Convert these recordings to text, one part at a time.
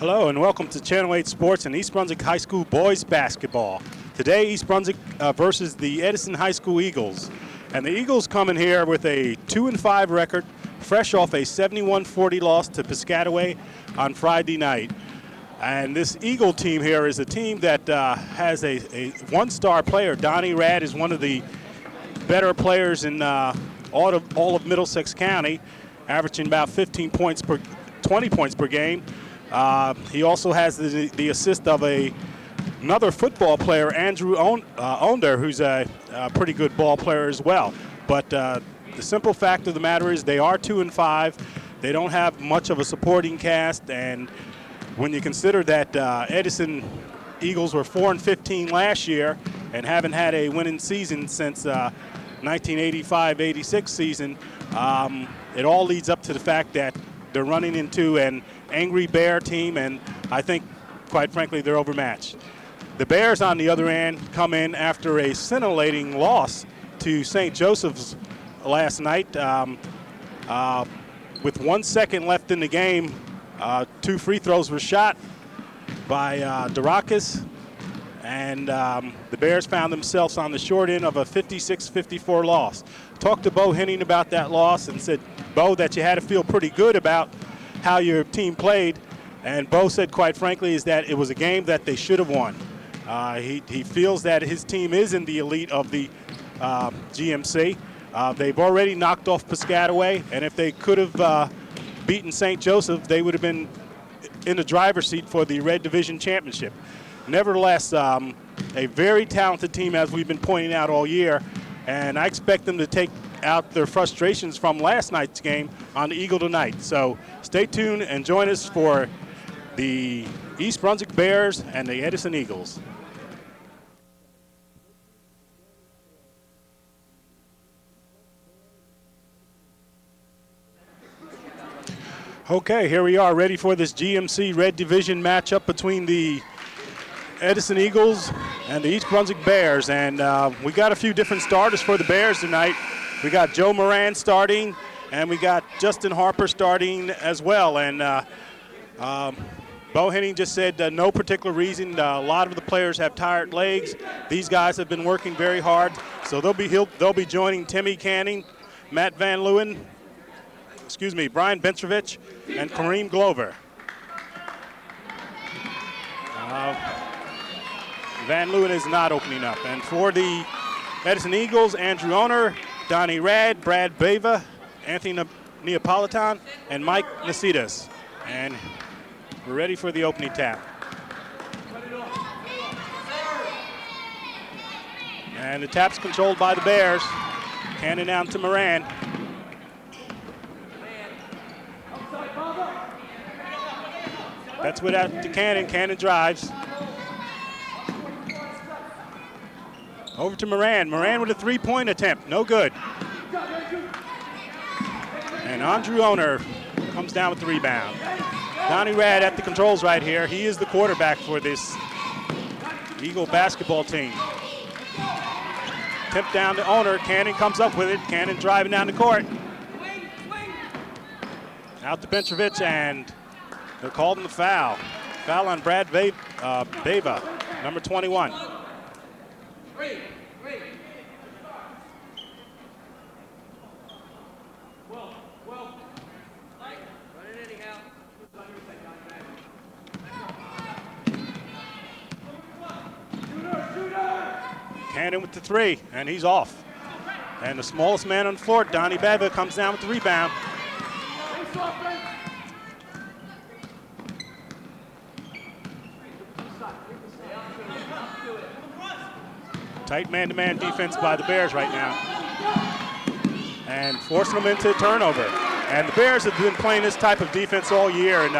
Hello and welcome to Channel 8 Sports and East Brunswick High School boys basketball. Today East Brunswick versus the Edison High School Eagles. And the Eagles come in here with a 2-5 record, fresh off a 71-40 loss to Piscataway on Friday night. And this Eagle team here is a team that has a one-star player. Donnie Rad is one of the better players in all of Middlesex County, averaging about 20 points per game. He also has the assist of another football player, Andrew Onder, who's a pretty good ball player as well. But the simple fact of the matter is they are 2-5. They don't have much of a supporting cast, and when you consider that Edison Eagles were 4-15 last year and haven't had a winning season since 1985-86 season, it all leads up to the fact that they're running into an angry Bear team, and I think, quite frankly, they're overmatched. The Bears, on the other end, come in after a scintillating loss to St. Joseph's last night. With 1 second left in the game, 2 free throws were shot by Durakis, and the Bears found themselves on the short end of a 56-54 loss. Talked to Bo Henning about that loss and said, Bo, that you had to feel pretty good about how your team played. And Bo said, quite frankly, is that it was a game that they should have won. He feels that his team is in the elite of the GMC. They've already knocked off Piscataway, and if they could have beaten St. Joseph, they would have been in the driver's seat for the Red Division Championship. Nevertheless, a very talented team, as we've been pointing out all year, and I expect them to take out their frustrations from last night's game on the Eagle tonight. So stay tuned and join us for the East Brunswick Bears and the Edison Eagles. Okay, here we are, ready for this GMC Red Division matchup between the Edison Eagles and the East Brunswick Bears. And we got a few different starters for the Bears tonight. We got Joe Moran starting, and we got Justin Harper starting as well. And Bo Henning just said no particular reason. A lot of the players have tired legs. These guys have been working very hard. So they'll be joining Timmy Canning, Matt Van Leeuwen, Brian Bentrovich, and Kareem Glover. Van Leeuwen is not opening up. And for the Edison Eagles, Andrew Oner, Donnie Rad, Brad Bava, Anthony Neapolitan, and Mike Nasitas. And we're ready for the opening tap. And the tap's controlled by the Bears. Cannon down to Moran. That's without to Cannon. Cannon drives. Over to Moran. Moran with a three-point attempt. No good. And Andrew Oner comes down with the rebound. Donnie Rad at the controls right here. He is the quarterback for this Eagle basketball team. Tip down to Oner. Cannon comes up with it. Cannon driving down the court. Out to Bentrovich, and they're called in the foul. Foul on Brad Bava, number 21. Cannon with the three, and he's off. And the smallest man on the floor, Donnie Bava, comes down with the rebound. Tight man-to-man defense by the Bears right now. And forcing them into a turnover. And the Bears have been playing this type of defense all year. And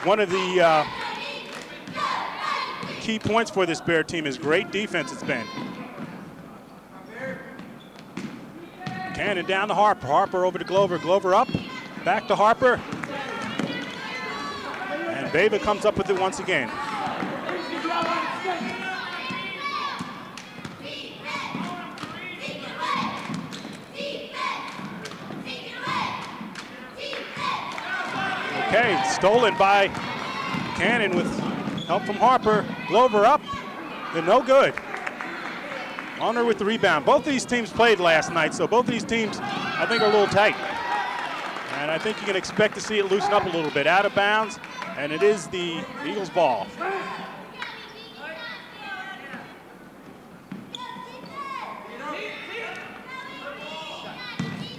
one of the key points for this Bear team is great defense it's been. Cannon down to Harper. Harper over to Glover. Glover up. Back to Harper. And Bava comes up with it once again. Okay, stolen by Cannon with help from Harper. Glover up, and no good. Owner with the rebound. Both these teams played last night, so both these teams, I think, are a little tight. And I think you can expect to see it loosen up a little bit. Out of bounds, and it is the Eagles' ball.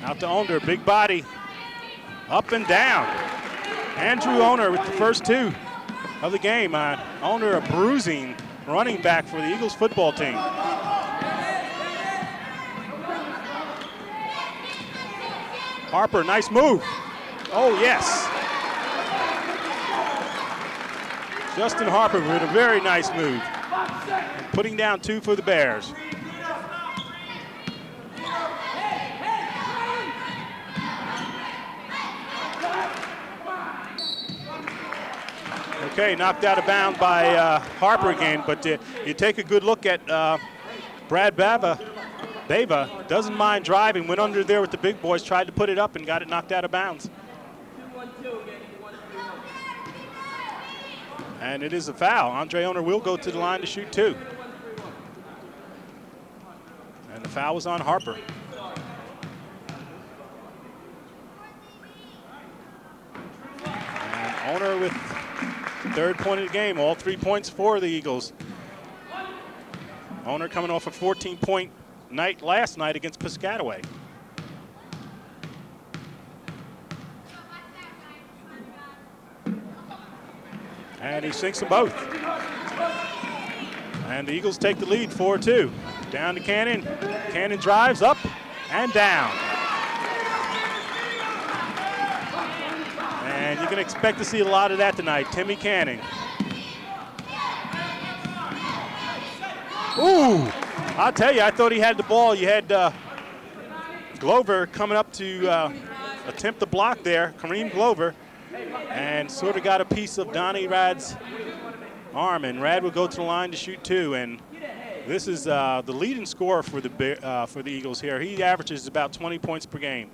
Out to Owner, big body, up and down. Andrew Owner with the first two of the game. Owner, a bruising running back for the Eagles football team. Harper, nice move. Oh, yes. Justin Harper with a very nice move. Putting down two for the Bears. Okay, knocked out of bounds by Harper again, but you take a good look at Brad Bava, doesn't mind driving, went under there with the big boys, tried to put it up and got it knocked out of bounds. And it is a foul. Andre Owner will go to the line to shoot two. And the foul was on Harper. And Owner with the third point of the game, all 3 points for the Eagles. Owner coming off a 14-point night last night against Piscataway. And he sinks them both. And the Eagles take the lead 4-2. Down to Cannon. Cannon drives up and down. And you can expect to see a lot of that tonight. Timmy Cannon. Ooh, I'll tell you, I thought he had the ball. You had Glover coming up to attempt the block there, Kareem Glover, and sort of got a piece of Donnie Rad's arm, and Rad will go to the line to shoot two. And this is the leading scorer for the Eagles here. He averages about 20 points per game.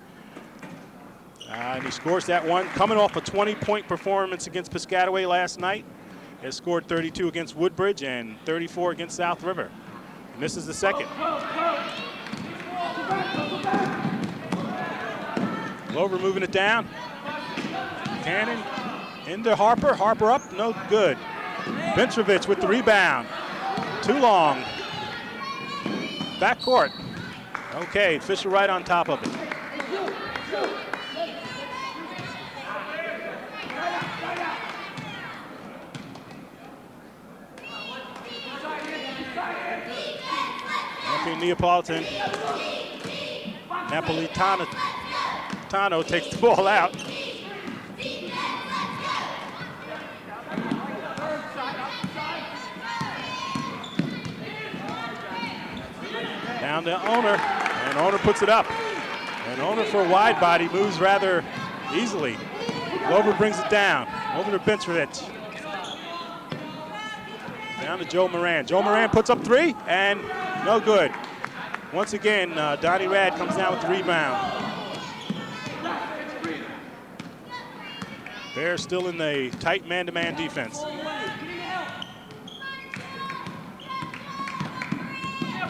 And he scores that one, coming off a 20-point performance against Piscataway last night. He has scored 32 against Woodbridge and 34 against South River. And this is the second. Glover moving it down. Cannon into Harper. Harper up, no good. Bentrovich with the rebound. Too long. Backcourt. Okay, Fisher right on top of it. Napolitano takes the ball out. Down to Owner, and Owner puts it up. And Owner for a wide body moves rather easily. Glover brings it down. Over to Bentrovich. Down to Joe Moran. Joe Moran puts up three, and no good. Once again, Donnie Rad comes down with the rebound. Bears still in the tight man-to-man defense.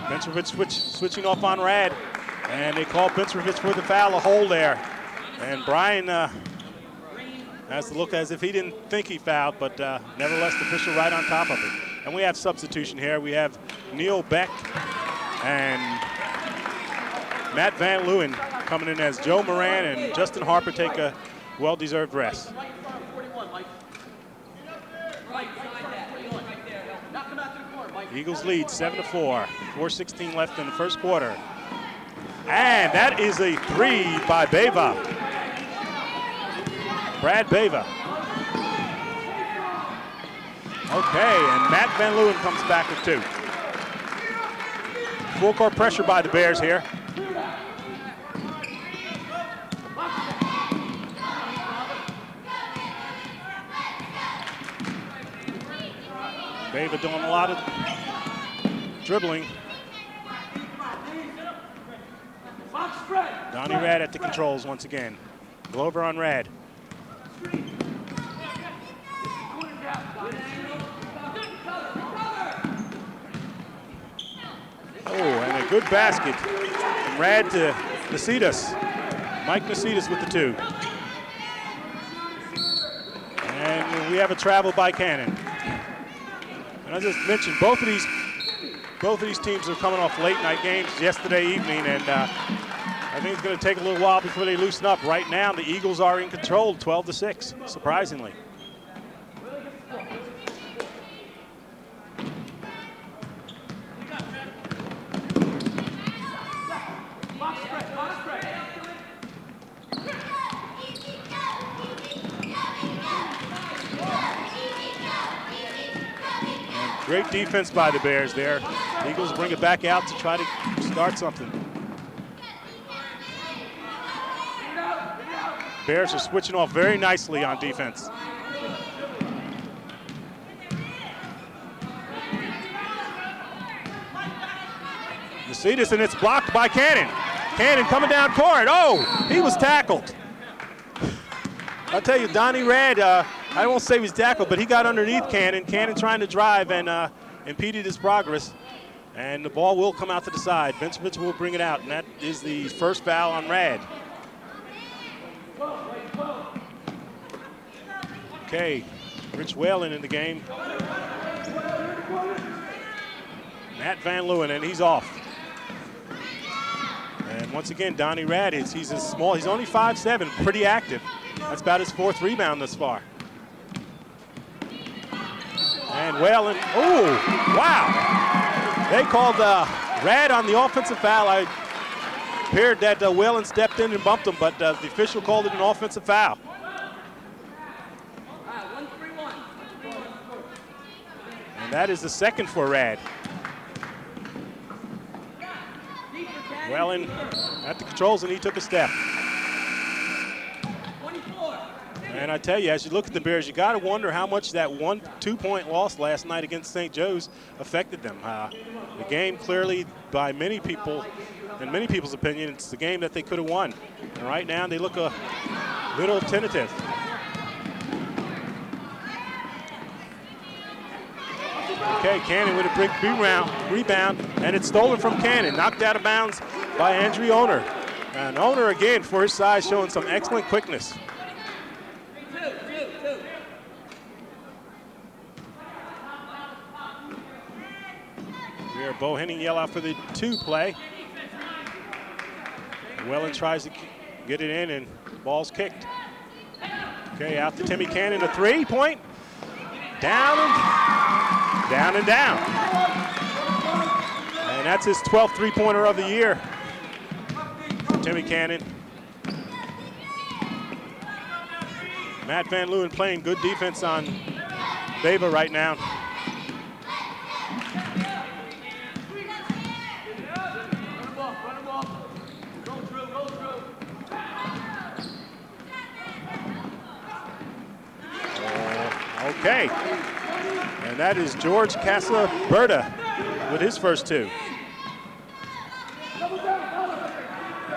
Bentrovich switching off on Rad, and they call Bentrovich for the foul, a hole there. And Brian has to look as if he didn't think he fouled, but nevertheless, the official right on top of it. And we have substitution here. We have Neil Beck and Matt Van Leeuwen coming in as Joe Moran and Justin Harper take a well-deserved rest. Eagles lead 7-4. 4:16 left in the first quarter. And that is a three by Bava. Brad Bava. Okay, and Matt Van Leeuwen comes back with two. Full court pressure by the Bears here. Bava doing a lot of dribbling. Donnie Rad at the controls once again. Glover on Rad. good basket from Rad to Nasitas. Mike Nasitas with the 2. And we have a travel by Cannon. And as I just mentioned, both of these teams are coming off late night games yesterday evening, and I think it's going to take a little while before they loosen up. Right now, the Eagles are in control, 12-6, surprisingly. Great defense by the Bears there. The Eagles bring it back out to try to start something. Bears are switching off very nicely on defense. Nasitas, and it's blocked by Cannon. Cannon coming down court. Oh, he was tackled. I'll tell you, Donnie Rad, I won't say he was tackled, but he got underneath Cannon. Cannon trying to drive and impeded his progress. And the ball will come out to the side. Vincevich will bring it out, and that is the first foul on Rad. Okay, Rich Whalen in the game. Matt Van Leeuwen, and he's off. And once again, Donnie Rad, he's small, he's only 5'7", pretty active. That's about his 4th rebound thus far. And Whalen, oh, wow. They called Rad on the offensive foul. I appeared that Whalen stepped in and bumped him, but the official called it an offensive foul. And that is the second for Rad. Whalen at the controls, and he took a step. And I tell you, as you look at the Bears, you got to wonder how much that 2-point loss last night against St. Joe's affected them. The game clearly, by many people, in many people's opinion, it's the game that they could have won. And right now, they look a little tentative. Okay, Cannon with a big rebound, and it's stolen from Cannon, knocked out of bounds by Andrew Owner. And Owner, again, for his size, showing some excellent quickness. Here, Bo Henning yell out for the 2 play. Whalen tries to get it in, and the ball's kicked. Okay, out to Timmy Cannon, a 3-point. Down and down. And that's his 12th 3-pointer of the year for Timmy Cannon. Matt Van Leeuwen playing good defense on Beva right now. Okay, and that is George Casaberta with his first 2.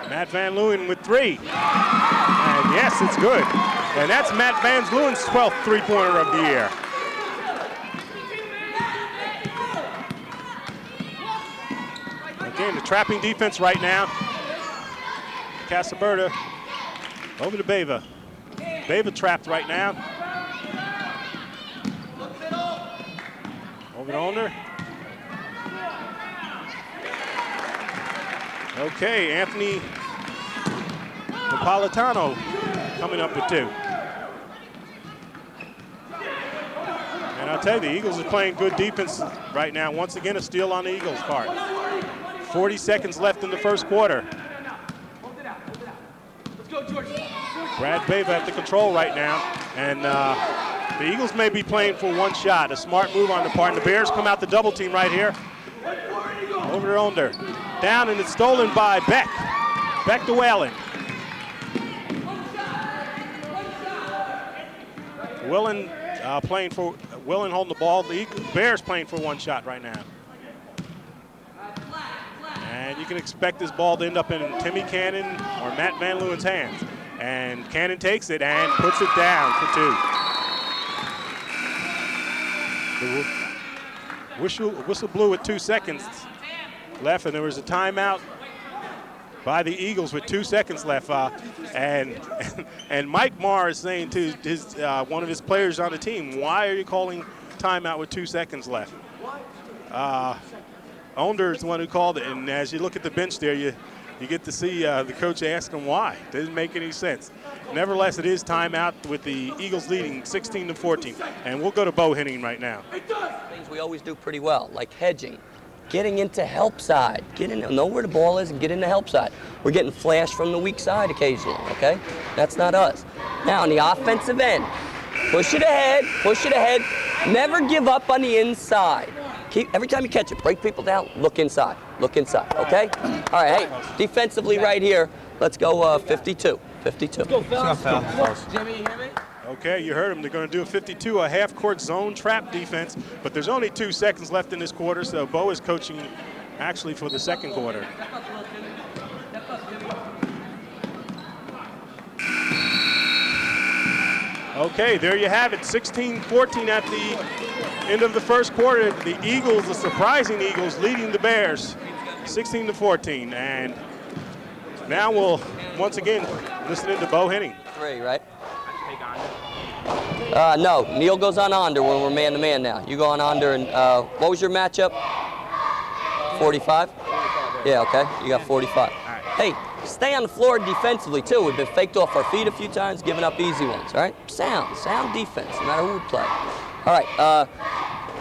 Matt Van Leeuwen with 3. And yes, it's good. And that's Matt Van Leeuwen's 12th 3-pointer of the year. Again, the trapping defense right now. Casaberta over to Beva. Beva trapped right now. Over to Owner. Okay, Anthony Napolitano coming up with 2. And I'll tell you, the Eagles are playing good defense right now. Once again, a steal on the Eagles' part. 40 seconds left in the first quarter. Brad Beva at the control right now. And the Eagles may be playing for 1 shot. A smart move on the part. And the Bears come out the double team right here. Over to Owner. Down, and it's stolen by Beck. Beck to Whalen. Whalen Whalen holding the ball. The Bears playing for 1 shot right now. And you can expect this ball to end up in Timmy Cannon or Matt Van Leeuwen's hands. And Cannon takes it and puts it down for 2. The whistle blew at 2 seconds. left, and there was a timeout by the Eagles with 2 seconds left. And Mike Marr is saying to his one of his players on the team, why are you calling timeout with 2 seconds left? Onder is the one who called it, and as you look at the bench there, you get to see the coach ask him why. Didn't make any sense. Nevertheless, it is timeout with the Eagles leading 16-14. And we'll go to Bo Henning right now. Things we always do pretty well, like hedging, getting into help side, know where the ball is and get into help side. We're getting flashed from the weak side occasionally, okay? That's not us. Now, on the offensive end, push it ahead, never give up on the inside. Every time you catch it, break people down, look inside, okay? All right, hey, defensively right here, let's go 52. Let's go, fellas. Jimmy, you hear me? Okay, you heard him. They're going to do a 52, a half-court zone trap defense, but there's only 2 seconds left in this quarter, so Bo is coaching actually for the second quarter. Okay, there you have it, 16-14 at the end of the first quarter. The Eagles, the surprising Eagles, leading the Bears 16-14. And now we'll once again listen to Bo Henning. 3, right? No, Neil goes on under when we're man-to-man now. You go on under, and what was your matchup? 45? Yeah, okay, you got 45. Hey, stay on the floor defensively, too. We've been faked off our feet a few times, giving up easy ones, all right? Sound defense, no matter who we play. All right,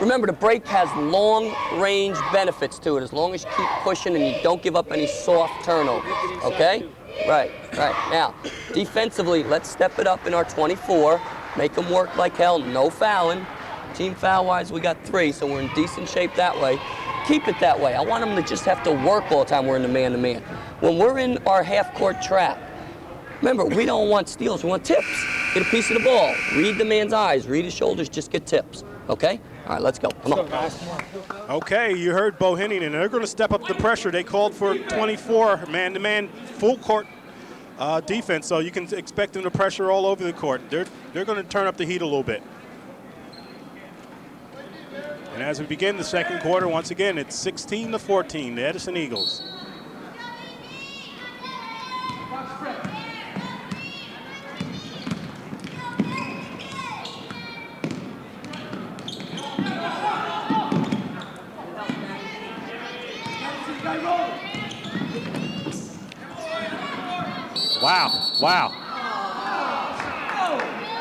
remember, the break has long-range benefits to it, as long as you keep pushing and you don't give up any soft turnovers, okay? Right. Now, defensively, let's step it up in our 24, make them work like hell, no fouling. Team foul-wise, we got 3, so we're in decent shape that way. Keep it that way. I want them to just have to work all the time we're in the man-to-man. When we're in our half-court trap, remember, we don't want steals, we want tips. Get a piece of the ball, read the man's eyes, read his shoulders, just get tips, okay? All right, let's go, come on. Okay, you heard Bo Henning, and they're going to step up the pressure. They called for 24 man-to-man full-court defense, so you can expect them to pressure all over the court. They're going to turn up the heat a little bit. And as we begin the second quarter, once again, it's 16-14, the Edison Eagles. Wow.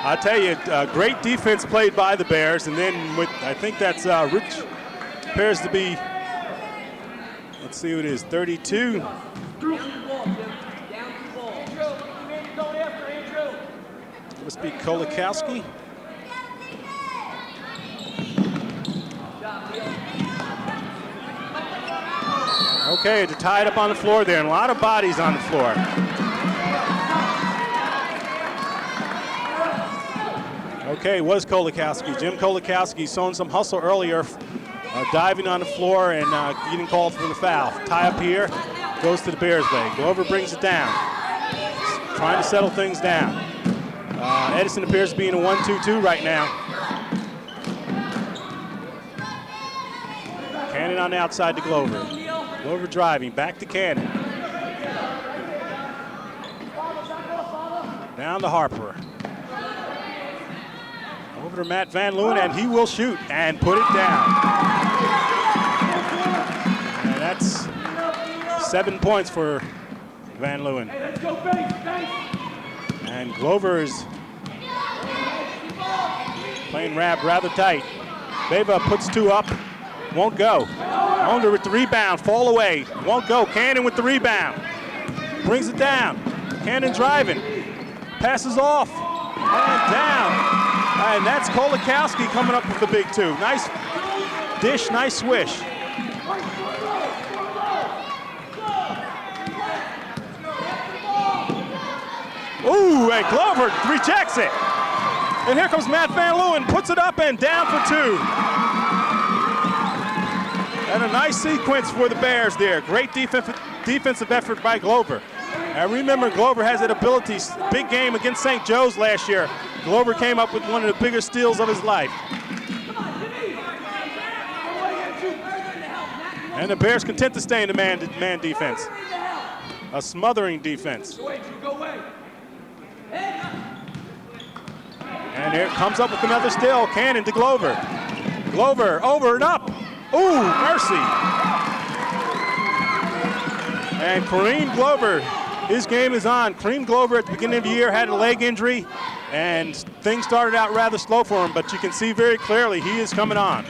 I tell you, great defense played by the Bears, and then with, I think that's Rich, appears to be, let's see who it is, 32. Must be Kolakowski. Okay, they're tied up on the floor there, and a lot of bodies on the floor. Okay, it was Kolakowski. Jim Kolakowski showing some hustle earlier, diving on the floor and getting called for the foul. Tie up here, goes to the Bears' leg. Glover brings it down, trying to settle things down. Edison appears to be in a 1-2-2 right now. Cannon on the outside to Glover. Glover driving, back to Cannon. Down to Harper. Over to Matt Van Leeuwen, and he will shoot and put it down. And that's 7 points for Van Leeuwen. And Glover is playing rather tight. Beva puts 2 up, won't go. Onder with the rebound, fall away, won't go. Cannon with the rebound, brings it down. Cannon driving, passes off, and down. And that's Kolakowski coming up with the big 2. Nice dish, nice swish. Ooh, and Glover rejects it. And here comes Matt Van Leeuwen, puts it up and down for 2. And a nice sequence for the Bears there. Great defensive effort by Glover. And remember, Glover has that ability, big game against St. Joe's last year. Glover came up with one of the biggest steals of his life. And And the Bears content to stay in the man defense. A smothering defense. And here comes up with another steal. Cannon to Glover. Glover over and up. Ooh, mercy. And Kareem Glover, his game is on. Kareem Glover at the beginning of the year had a leg injury, and things started out rather slow for him, but you can see very clearly he is coming on.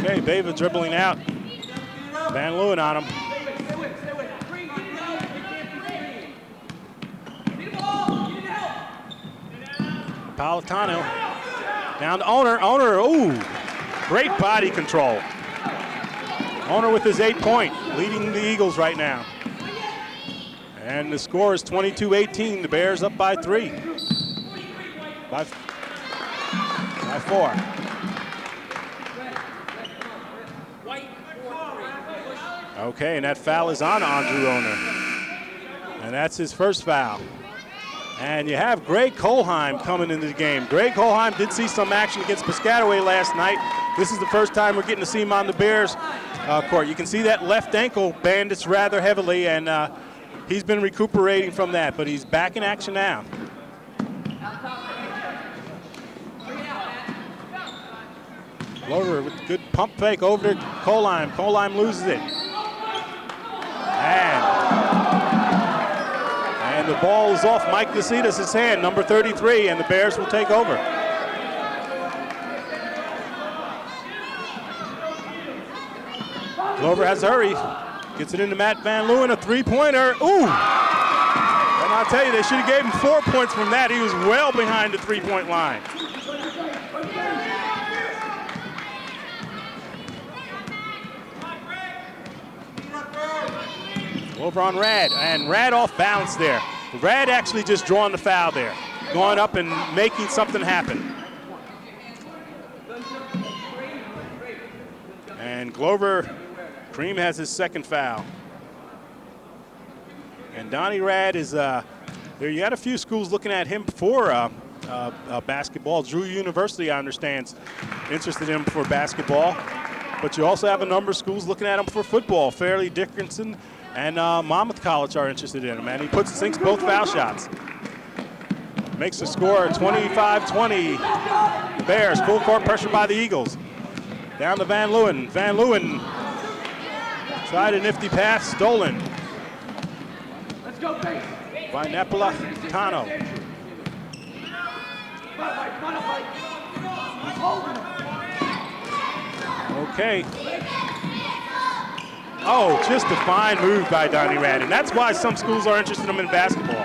Okay, Bava dribbling out. Van Leeuwen on him. Napolitano down to Owner. Owner, ooh, great body control. Owner with his 8-point, leading the Eagles right now. And the score is 22-18. The Bears up by 3. By 4. Okay, and that foul is on Andrew Owner. And that's his first foul. And you have Greg Kohlheim coming into the game. Greg Kohlheim did see some action against Piscataway last night. This is the first time we're getting to see him on the Bears court. You can see that left ankle bandaged rather heavily, and he's been recuperating from that, but he's back in action now. Glover with a good pump fake over to Kohlheim. Kohlheim loses it. And the ball is off Mike Nasitas' hand, number 33, and the Bears will take over. Glover has to hurry. Gets it into Matt Van Leeuwen, a 3-pointer. Ooh! And I'll tell you, they should have gave him 4 points from that. He was well behind the 3-point line. Over on Rad, and Rad off balance there. Rad actually just drawing the foul there, going up and making something happen. And Glover, Kareem has his second foul. And Donnie Rad is, there you had a few schools looking at him for basketball. Drew University, I understand, interested in him for basketball. But you also have a number of schools looking at him for football. Fairleigh Dickinson and Monmouth College are interested in him, and he sinks both foul shots. Makes the score 25-20. The Bears, full court pressure by the Eagles. Down to Van Leeuwen. Van Leeuwen tried a nifty pass, stolen. Let's go, by Napolitano. Okay. Oh, just a fine move by Donnie Rad, and that's why some schools are interested in him in basketball.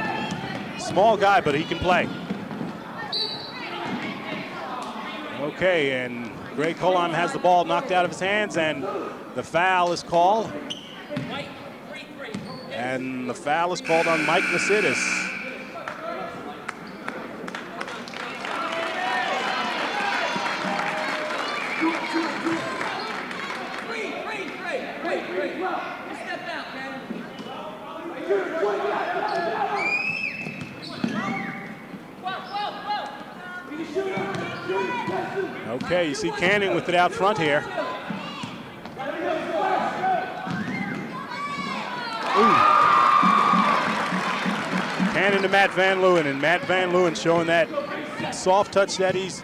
Small guy, but he can play. Okay, and Greg Kohlheim has the ball knocked out of his hands, and the foul is called. And the foul is called on Mike Nasitas. Okay, you see Canning with it out front here. Ooh. Cannon to Matt Van Leeuwen, and Matt Van Leeuwen showing that soft touch that he's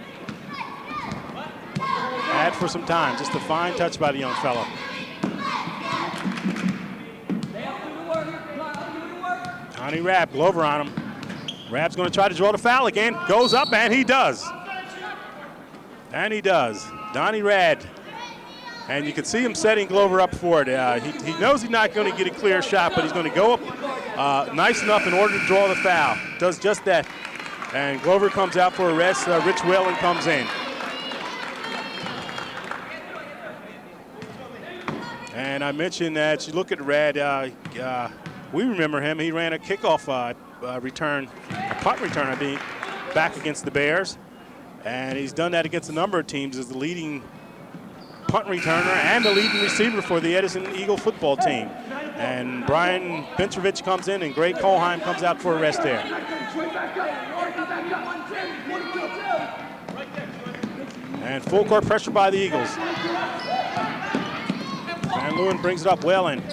had for some time. Just a fine touch by the young fellow. Donnie Rapp, Glover on him. Rapp's going to try to draw the foul again. Goes up, and he does. And he does. Donnie Rad. And you can see him setting Glover up for it. He knows he's not going to get a clear shot, but he's going to go up nice enough in order to draw the foul. Does just that. And Glover comes out for a rest. Rich Whalen comes in. And I mentioned that you look at Rad, we remember him. He ran a kickoff return, a punt return, I think, back against the Bears. And he's done that against a number of teams as the leading punt returner and the leading receiver for the Edison Eagle football team. And Brian Bentrovich comes in, and Greg Kohlheim comes out for a rest there. And full court pressure by the Eagles. Van Leeuwen brings it up, Whalen.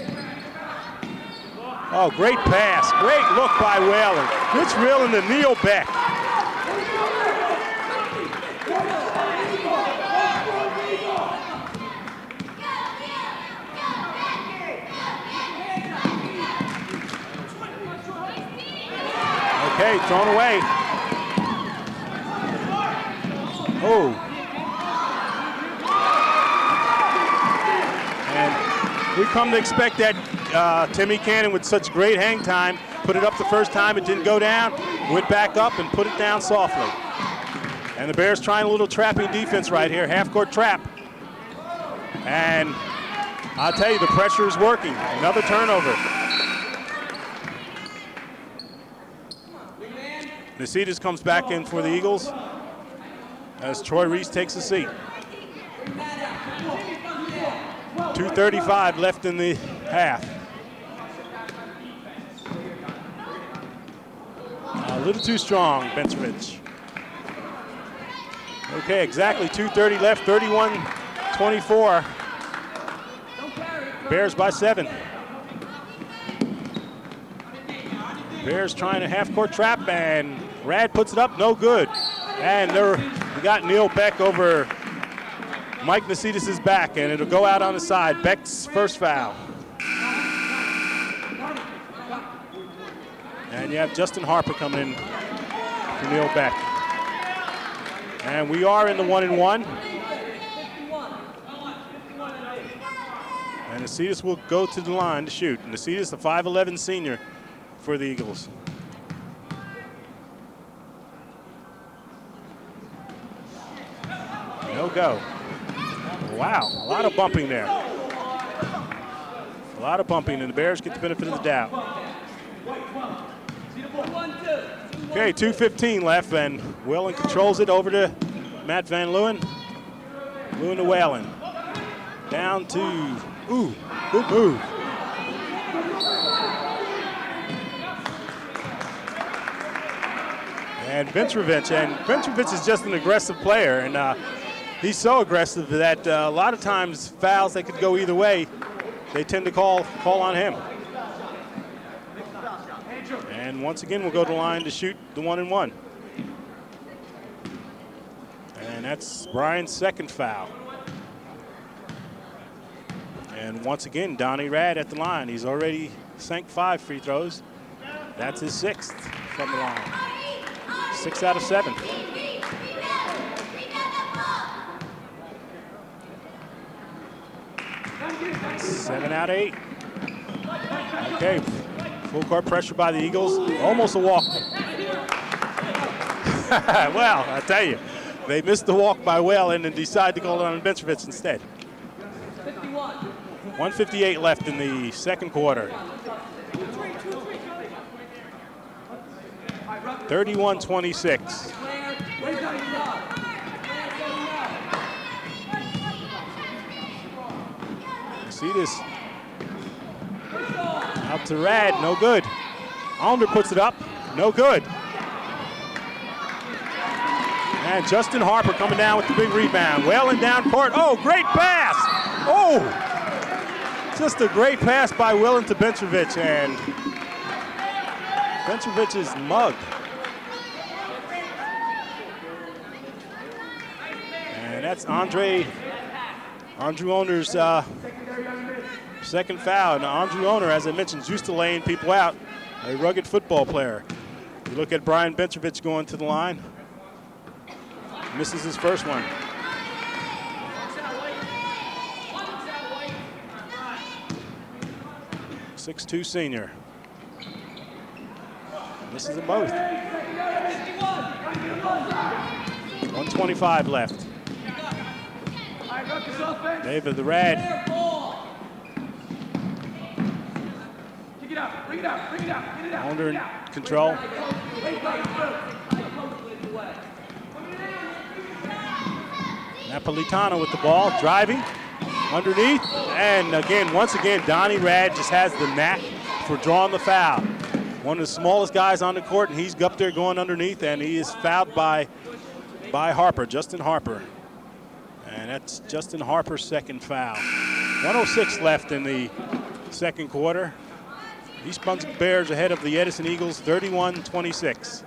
Oh, great pass, great look by Whalen. It's reeling to Neil Beck. Okay, thrown away. Oh. And we come to expect that Timmy Cannon with such great hang time, put it up the first time, it didn't go down, went back up and put it down softly. And the Bears trying a little trapping defense right here, half-court trap. And I'll tell you, the pressure is working. Another turnover. Nasitas comes back in for the Eagles as Troy Reese takes a seat. 2:35 left in the half. A little too strong, Bencerovich. Okay, exactly 2:30 left, 31-24. Bears by 7. Bears trying a half-court trap, and Rad puts it up, no good. And we got Neil Beck over Mike Nasitas' back, and it'll go out on the side. Beck's first foul. And you have Justin Harper coming in for Neil Beck. And we are in the 1-and-1. And Nasitas will go to the line to shoot. Nasitas, the 5'11" senior for the Eagles. No go. Wow, a lot of bumping there. A lot of bumping, and the Bears get the benefit of the doubt. Okay, 2:15 left, and Whalen controls it over to Matt Van Leeuwen. Leeuwen to Whalen. Down to, ooh, good move. And Bencerovich is just an aggressive player, and he's so aggressive that a lot of times fouls that could go either way, they tend to call on him. And once again, we'll go to the line to shoot the 1-and-1. And that's Brian's second foul. And once again, Donnie Rad at the line. He's already sank 5 free throws. That's his 6th from the line. 6 out of 7. Seven out of 8. Okay, full court pressure by the Eagles. Almost a walk. Well, I tell you, they missed the walk by Whalen and decided to call it on Bencerovich instead. 1:58 left in the second quarter. 31-26. See this? Out to Rad, no good. Allender puts it up, no good. And Justin Harper coming down with the big rebound. Whalen down court. Oh, great pass! Oh! Just a great pass by Whalen to Bencerovich, and Bencerovich is mugged. And that's Andrew Owner's second foul. Now, Andrew Owner, as I mentioned, is used to laying people out, a rugged football player. You look at Brian Bencerovich going to the line. Misses his first one. .62 senior. Misses them both. 1:25 left. David the Rad. Under in control. Napolitano with the ball, driving underneath, and once again, Donnie Rad just has the knack for drawing the foul. One of the smallest guys on the court, and he's up there going underneath, and he is fouled by Harper, Justin Harper. that's Justin Harper's second foul. 1:06 left in the second quarter. East Brunswick Bears ahead of the Edison Eagles, 31-26.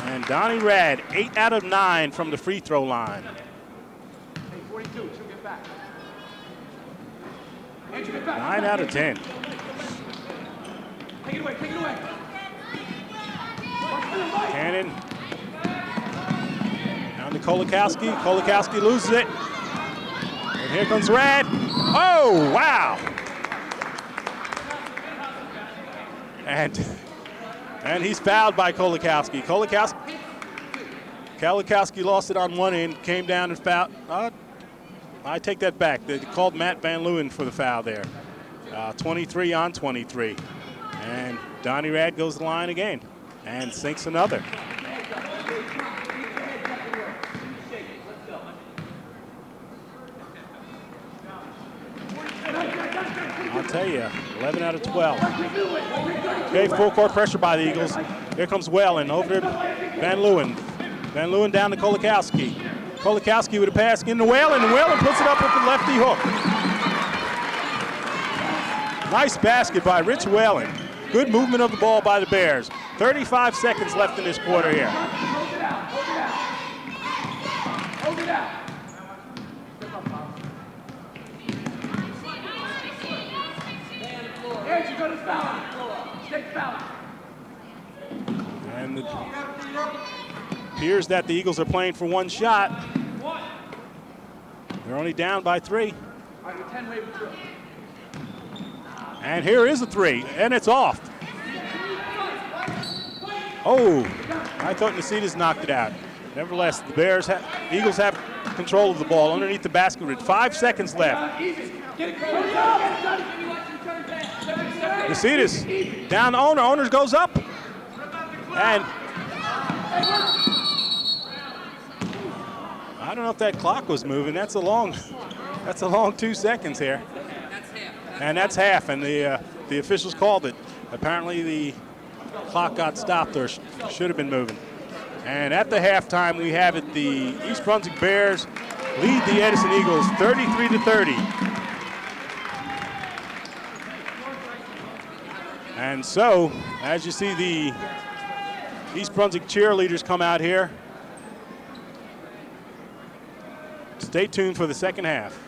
And Donnie Rad, 8 out of 9 from the free throw line. 42, she'll get back. 9 out of 10. Take it away, take it away. Cannon. Down to Kolakowski. Kolakowski loses it. And here comes Rad. Oh, wow. And he's fouled by Kolakowski. Kolakowski lost it on one end, came down and fouled. I take that back. They called Matt Van Leeuwen for the foul there. 23 on 23. And Donnie Rad goes to the line again and sinks another. I'll tell you, 11 out of 12. Okay, full court pressure by the Eagles. Here comes Whalen over to Van Leeuwen. Van Leeuwen down to Kolakowski. Kolakowski with a pass into Whalen, and Whalen puts it up with the lefty hook. Nice basket by Rich Whalen. Good movement of the ball by the Bears. 35 seconds left in this quarter here. Hold it out. There she goes, foul. Stick foul. And it appears that the Eagles are playing for one shot. They're only down by 3. All right, 10 wave through. And here is a 3, and it's off. Oh, I thought Nacita's knocked it out. Nevertheless, the Eagles have control of the ball underneath the basket with 5 seconds left. Nacita's down to Owner. Owner goes up. And I don't know if that clock was moving. That's a long 2 seconds here. And that's half, and the officials called it. Apparently the clock got stopped or should have been moving. And at the halftime, we have it, the East Brunswick Bears lead the Edison Eagles 33-30. And so, as you see the East Brunswick cheerleaders come out here, stay tuned for the second half.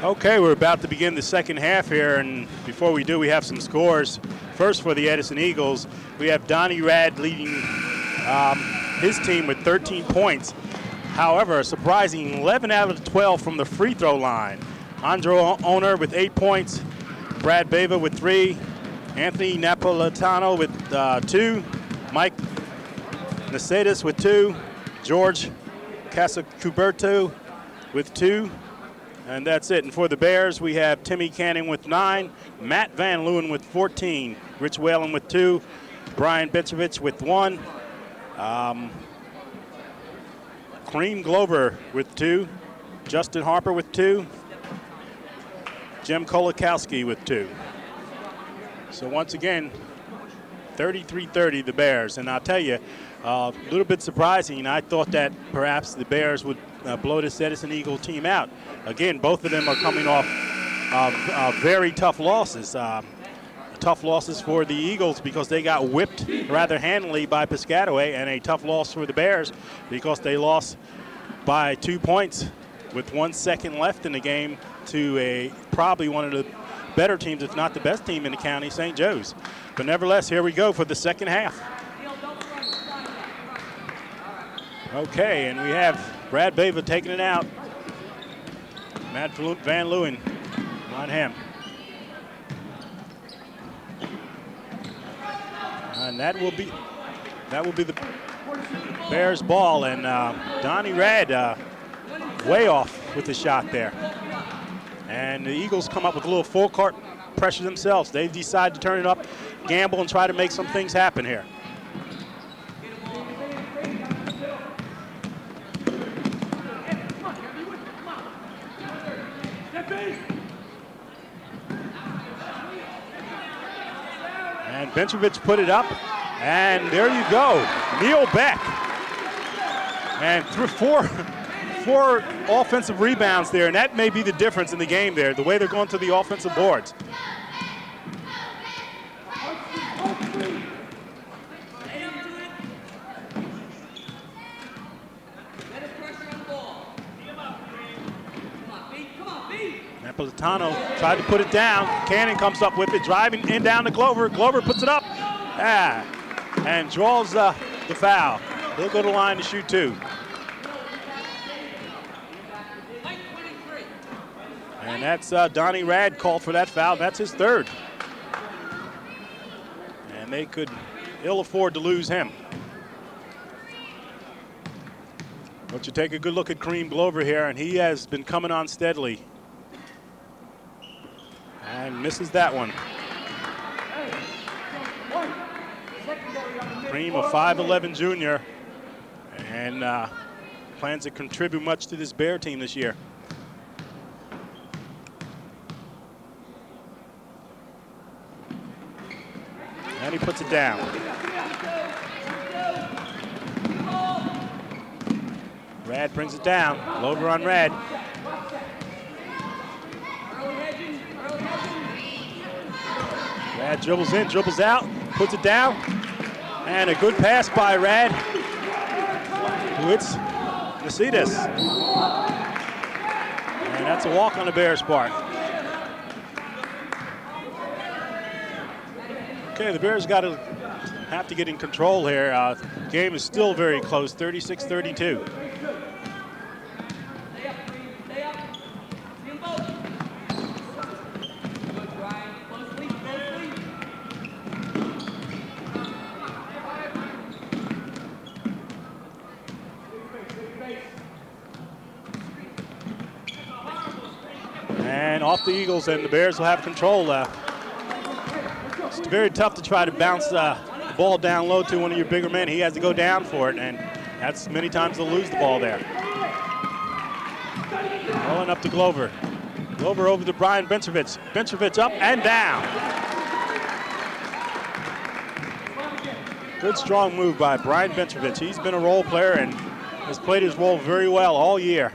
Okay, we're about to begin the second half here, and before we do, we have some scores. First, for the Edison Eagles, we have Donnie Rad leading his team with 13 points. However, a surprising 11 out of 12 from the free throw line. Andrew Owner with 8 points, Brad Bava with 3, Anthony Napolitano with 2, Mike Nacedas with 2, George Casacuberto with 2. And that's it. And for the Bears, we have Timmy Canning with 9, Matt Van Leeuwen with 14, Rich Whalen with 2, Brian Bitrovich with 1, Kareem Glover with 2, Justin Harper with 2, Jim Kolakowski with 2. So once again, 33-30 the Bears. And I'll tell you, a little bit surprising. I thought that perhaps the Bears would blow this Edison Eagle team out. Again, both of them are coming off very tough losses. Tough losses for the Eagles because they got whipped rather handily by Piscataway, and a tough loss for the Bears because they lost by 2 points with 1 second left in the game to probably one of the better teams, if not the best team in the county, St. Joe's. But nevertheless, here we go for the second half. Okay, and we have Brad Bava taking it out. Matt Van Leeuwen on him. And that will be the Bears ball, and Donnie Rad way off with the shot there. And the Eagles come up with a little full court pressure themselves. They decide to turn it up, gamble, and try to make some things happen here. And Benchevich put it up, and there you go, Neil Beck. And four offensive rebounds there, and that may be the difference in the game there, the way they're going to the offensive boards. Napolitano tried to put it down. Cannon comes up with it, driving in down to Glover. Glover puts it up, and draws the foul. He'll go to the line to shoot 2. And that's Donnie Rad called for that foul. That's his 3rd. And they could ill afford to lose him. But you take a good look at Kareem Glover here, and he has been coming on steadily. And misses that one. Kareem, a 5'11" junior, and plans to contribute much to this Bear team this year. And he puts it down. Rad brings it down. Glover on Rad. Rad dribbles in, dribbles out, puts it down. And a good pass by Rad. Who hits Nasitas. And that's a walk on the Bears' part. Okay, the Bears have to get in control here. Game is still very close, 36-32. And off the Eagles, and the Bears will have control. It's very tough to try to bounce the ball down low to one of your bigger men. He has to go down for it, and that's many times they'll lose the ball there. Rolling up to Glover. Glover over to Brian Benchevich. Benchevich up and down. Good strong move by Brian Benchevich. He's been a role player and has played his role very well all year.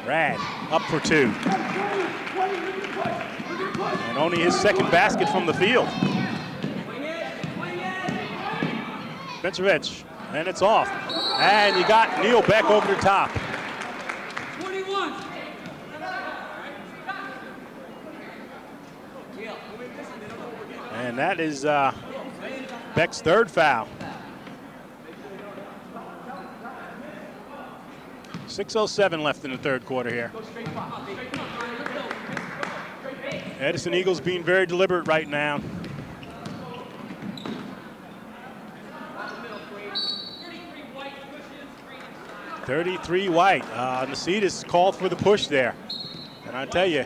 Rad up for 2. And only his 2nd basket from the field. Benchevich, and it's off. And you got Neil Beck over the top. 21. And that is Beck's 3rd foul. 6:07 left in the 3rd quarter here. Edison Eagles being very deliberate right now. 33 White. Nasitas called for the push there. And I tell you,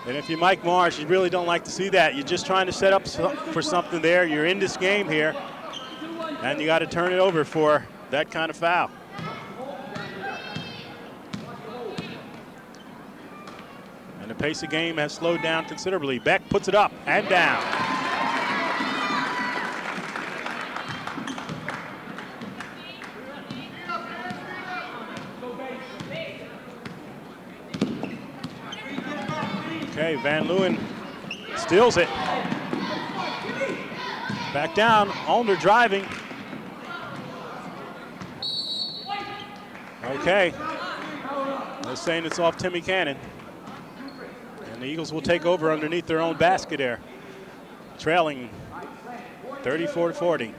and if you're Mike Marsh, you really don't like to see that. You're just trying to set up for something there. You're in this game here, and you got to turn it over for that kind of foul. And the pace of game has slowed down considerably. Beck puts it up and down. Okay, Van Leeuwen steals it. Back down, Ulner driving. Okay, they're saying it's off Timmy Cannon. And the Eagles will take over underneath their own basket there, trailing 34-40.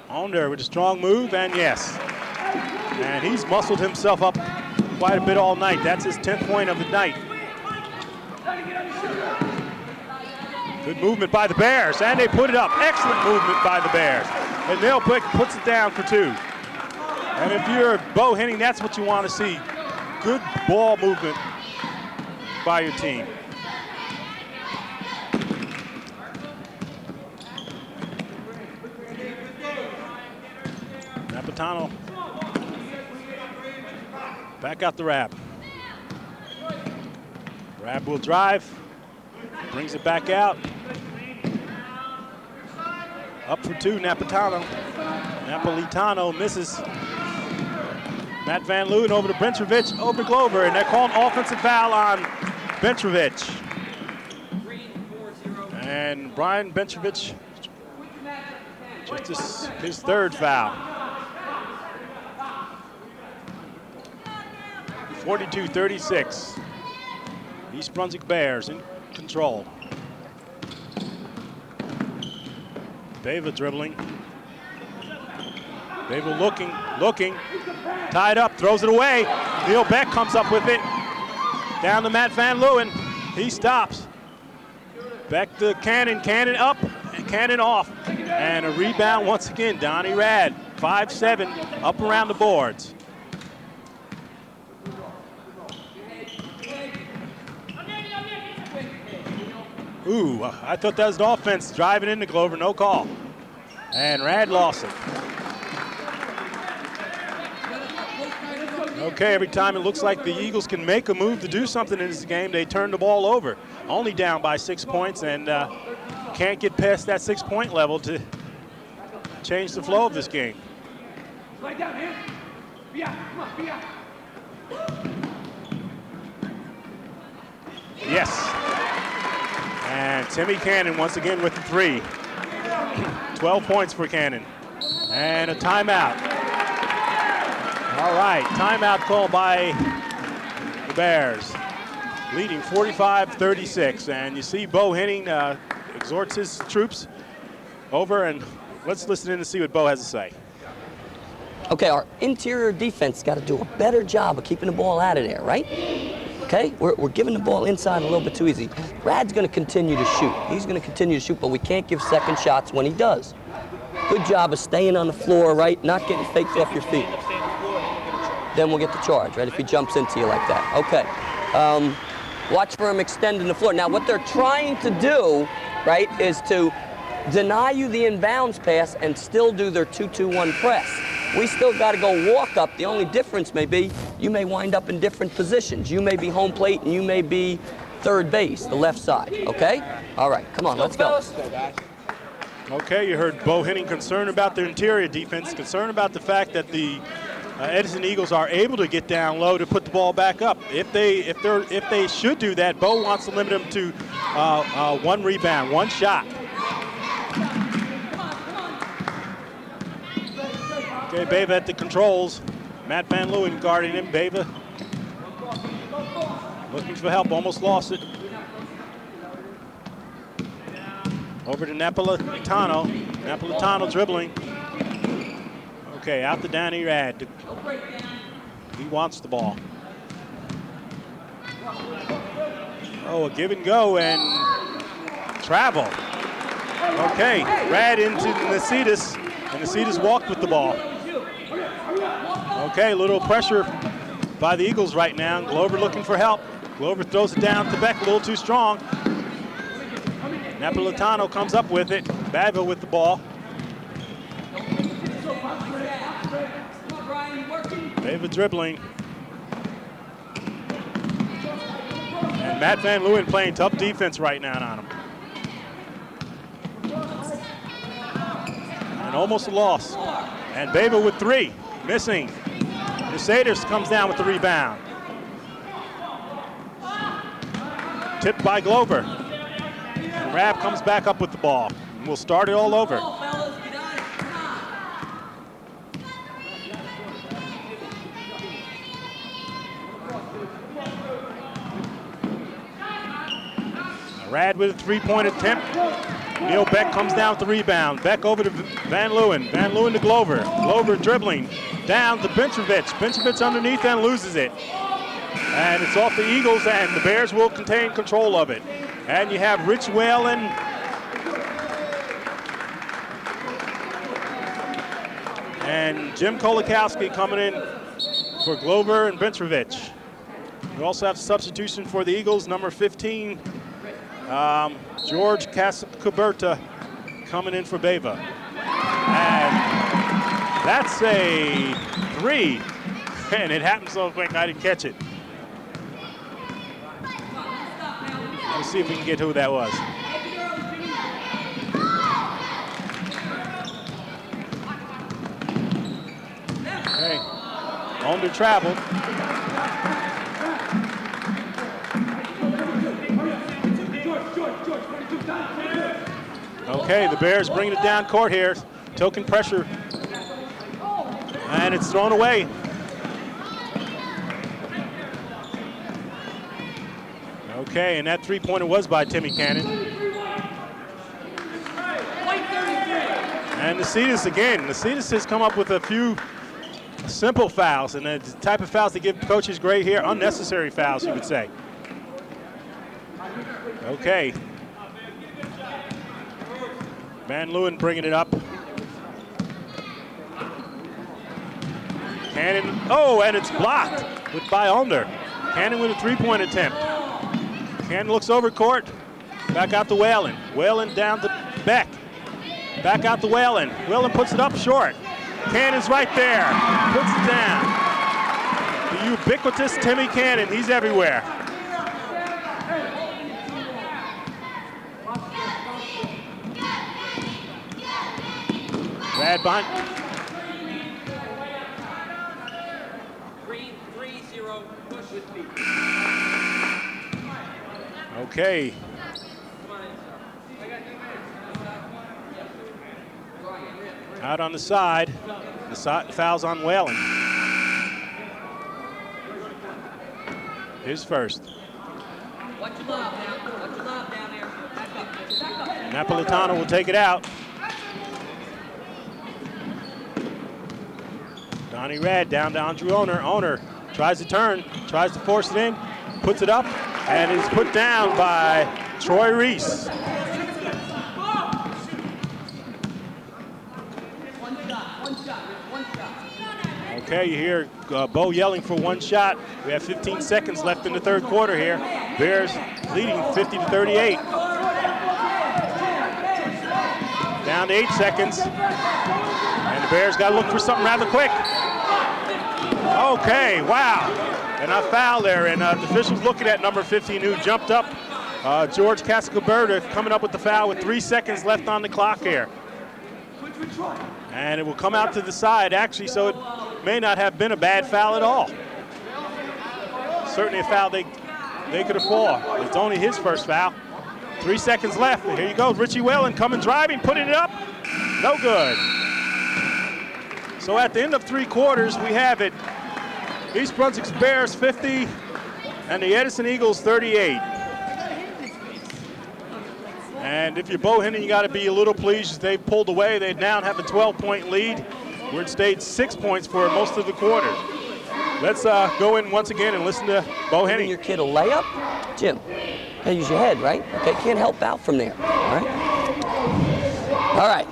Ulner with a strong move, and yes. And he's muscled himself up quite a bit all night. That's his 10th point of the night. Good movement by the Bears, and they put it up. Excellent movement by the Bears. And Neil Beck puts it down for 2. And if you're Bo Henning, that's what you want to see. Good ball movement by your team. Napolitano back out the Rab. Rab will drive, brings it back out. Up for two, Napolitano. Napolitano misses. Matt Van Leeuwen over to Bentrovic, over to Glover, and they're calling offensive foul on Bentrovic. And Brian Bentrovic, just his third foul. 42-36. East Brunswick Bears in control. Beva dribbling. Beva looking, tied up, throws it away. Neil Beck comes up with it. Down to Matt Van Leeuwen. He stops. Back to Cannon, Cannon up, and Cannon off. And a rebound once again, Donnie Rad. 5-7, up around the boards. Ooh, I thought that was the offense driving into Glover, no call. And Rad lost it. Okay, every time it looks like the Eagles can make a move to do something in this game, they turn the ball over. Only down by 6 points, and can't get past that 6-point level to change the flow of this game. Yes. And Timmy Cannon once again with the three. 12 points for Cannon. And a timeout. All right, timeout called by the Bears, leading 45-36. And you see Bo Henning exhorts his troops over, and let's listen in and see what Bo has to say. Okay, our interior defense got to do a better job of keeping the ball out of there, right? Okay, we're giving the ball inside a little bit too easy. Rad's going to continue to shoot. He's going to continue to shoot, but we can't give second shots when he does. Good job of staying on the floor, right? Not getting faked off your feet. Then we'll get the charge, right? If he jumps into you like that. Okay. Watch for him extending the floor. Now, what they're trying to do, right, is to deny you the inbounds pass and still do their 2-2-1 press. We still got to go walk up. The only difference may be you may wind up in different positions. You may be home plate and you may be third base, the left side, okay? All right, come on, let's go. Okay, you heard Bo Henning concerned about their interior defense, concerned about the fact that the Edison Eagles are able to get down low to put the ball back up. If they should do that, Bo wants to limit them to one rebound, one shot. Okay, Beva at the controls. Matt Van Leeuwen guarding him. Beva looking for help, almost lost it. Over to Napolitano. Napolitano dribbling. Okay, out to Danny Rad. He wants the ball. Oh, a give and go and travel. Okay, Rad into Nasitas, and Nasitas walked with the ball. Okay, a little pressure by the Eagles right now. Glover looking for help. Glover throws it down to Beck, a little too strong. Napolitano comes up with it. Bava with the ball. Bava dribbling. And Matt Van Leeuwen playing tough defense right now on him. And almost a loss. And Bava with three, missing. Mercedes comes down with the rebound. Tipped by Glover. And Rab comes back up with the ball. And we'll start it all over. Rad with a three-point attempt. Neil Beck comes down with the rebound. Beck over to Van Leeuwen. Van Leeuwen to Glover. Glover dribbling down to Bentrovic. Bentrovic underneath and loses it. And it's off the Eagles, and the Bears will contain control of it. And you have Rich Whalen and Jim Kolakowski coming in for Glover and Bentrovic. We also have substitution for the Eagles, number 15, George Casacuberta coming in for Bava. And That's a 3, and it happened so quick I didn't catch it. Let's see if we can get who that was. Okay, under travel. Okay, the Bears bringing it down court here. Token pressure. And it's thrown away. Okay, and that three-pointer was by Timmy Cannon. And Nacedis again. Nacedis has come up with a few simple fouls, and the type of fouls that give coaches great here, unnecessary fouls, you would say. Okay. Van Leeuwen bringing it up. Cannon, oh, and it's blocked by Under. Cannon with a three-point attempt. Cannon looks over court, back out to Whalen. Whalen down to Beck. Back out to Whalen. Whalen puts it up short. Cannon's right there, puts it down. The ubiquitous Timmy Cannon, he's everywhere. Brad Bunt. 3-0 push with feet. Okay. Out on the side. The foul's on Whalen. His first. Watch your lob now. Watch your lob down there. Back up. Napolitano will take it out. Donnie Rad down to Andrew Owner. Owner tries to turn, tries to force it in, puts it up, and is put down by Troy Reese. Okay, you hear Bo yelling for one shot. We have 15 seconds left in the third quarter here. Bears leading 50-38. Down to 8 seconds. And the Bears got to look for something rather quick. Okay, wow. And a foul there, and the official's looking at number 15 who jumped up. George Cascaberta coming up with the foul with 3 seconds left on the clock here. And it will come out to the side, actually, so it may not have been a bad foul at all. Certainly a foul they could have fought. It's only his first foul. 3 seconds left. Here you go, Richie Whalen coming driving, putting it up. No good. So at the end of 3 quarters, we have it. East Brunswick's Bears 50 and the Edison Eagles 38. And if you're Bohannon, you got to be a little pleased. They pulled away. They now have a 12-point lead. Where it stayed 6 points for most of the quarter. Let's go in once again and listen to Bohannon. Giving your kid a layup, Jim. Gotta use your head, right? Okay, can't help out from there. All right. All right.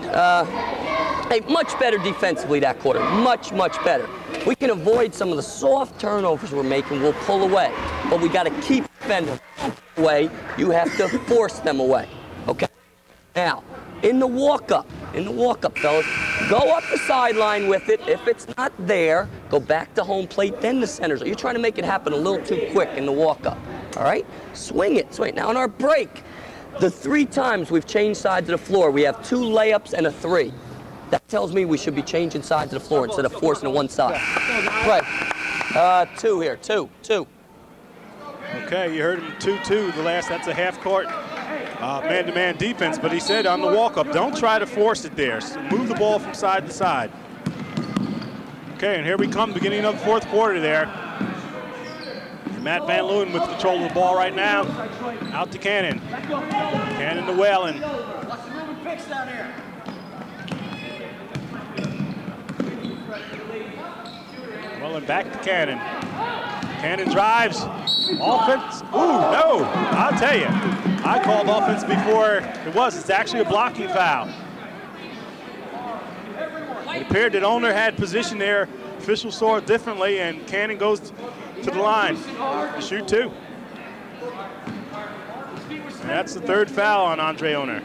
Hey, much better defensively that quarter. Much, much better. We can avoid some of the soft turnovers we're making. We'll pull away, but we got to keep defending away. You have to force them away. Okay. Now, in the walk-up, fellas, go up the sideline with it. If it's not there, go back to home plate, then the centers. You're trying to make it happen a little too quick in the walk-up, all right? Swing it. Now, on our break, the 3 times we've changed sides of the floor, we have 2 layups and a 3. That tells me we should be changing sides of the floor instead of forcing to one side. Right. 2 here, 2. Okay, you heard him 2-2. That's a half court. Man-to-man defense, but he said on the walk-up, don't try to force it there. So move the ball from side to side. Okay, and here we come, beginning of the 4th quarter there. Matt Van Leeuwen with control of the ball right now. Out to Cannon. Cannon to Whalen. Whalen back to Cannon. Cannon drives. Offense. Ooh, no. I'll tell you. I called offense before it was. It's actually a blocking foul. It appeared that Owner had position there. Officials saw it differently, and Cannon goes to the line to shoot 2. And that's the 3rd foul on Andre Owner.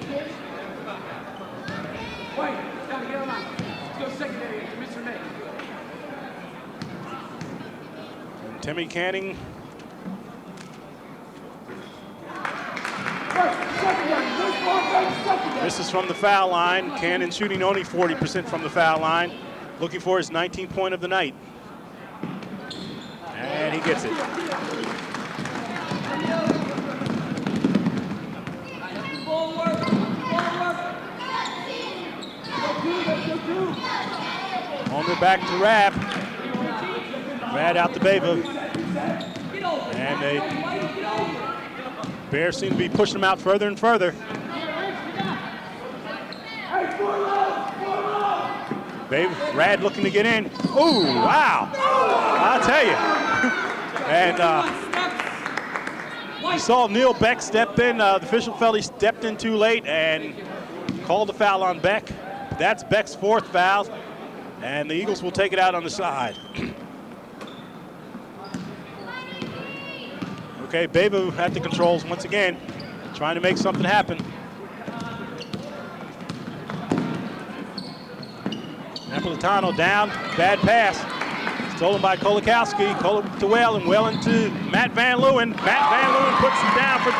And Timmy Canning. This is from the foul line. Cannon shooting only 40% from the foul line. Looking for his 19th point of the night. And he gets it. On the back to Rad. Rad out to Beva. And they Bears seem to be pushing them out further and further. Rad looking to get in. Ooh, wow. I'll tell you. And you saw Neil Beck step in. The official felt he stepped in too late and called the foul on Beck. That's Beck's 4th foul. And the Eagles will take it out on the side. Okay, Bebu at the controls once again, trying to make something happen. Napolitano down, bad pass. Stolen by Kolakowski, to Whalen, Whalen to Matt Van Leeuwen. Matt Van Leeuwen puts it down for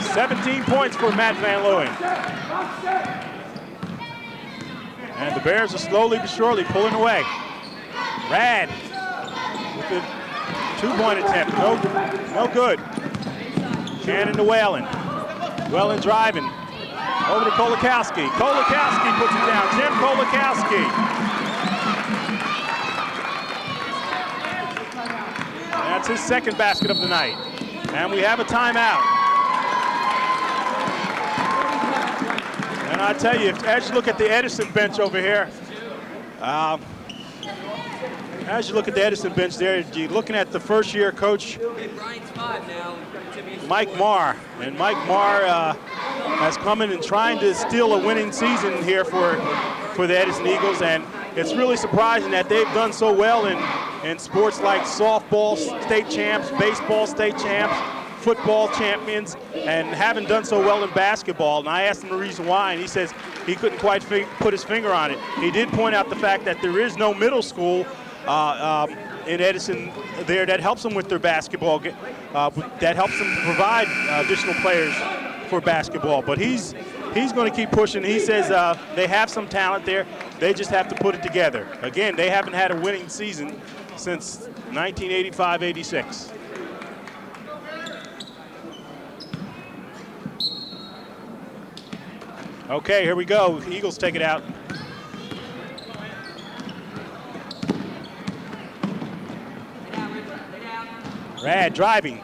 3. 17 points for Matt Van Leeuwen. And the Bears are slowly but surely pulling away. Rad with the 2-point attempt, no good. Cannon to Whalen. Whalen driving. Over to Kolakowski. Kolakowski puts it down. Jim Kolakowski. That's his 2nd basket of the night. And we have a timeout. And I tell you, as you look at the Edison bench over here, as you look at the Edison bench there, you're looking at the first-year coach, Mike Marr. And Mike Marr has come in and trying to steal a winning season here for the Edison Eagles. And it's really surprising that they've done so well in sports like softball state champs, baseball state champs, football champions, and haven't done so well in basketball. And I asked him the reason why, and he says he couldn't quite put his finger on it. He did point out the fact that there is no middle school in Edison there that helps them with their basketball, that helps them provide additional players for basketball. But he's going to keep pushing. He says they have some talent there. They just have to put it together. Again, they haven't had a winning season since 1985-86. Okay, here we go. Eagles take it out. Rad driving.